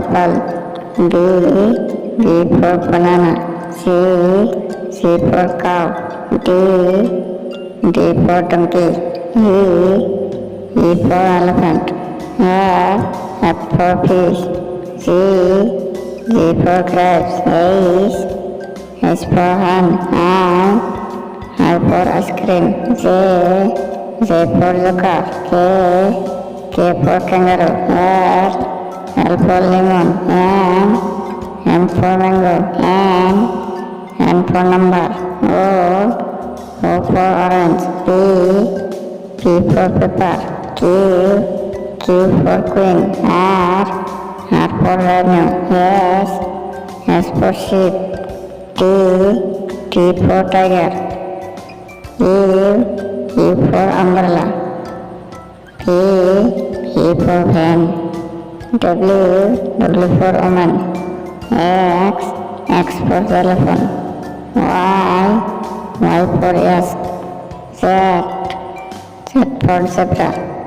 apple. B for banana. C for cow. D for donkey. E for elephant. F for fish. G for grapes. H for hen. I for ice cream. J for joker. K for kangaroo. L for lemon. M for mango. N for number. O for orange. P for pepper. Q for queen. R for rhino. S for sheep. T for tiger. U for umbrella. P for van. W for woman. X for telephone. Y for yes. Z for zebra.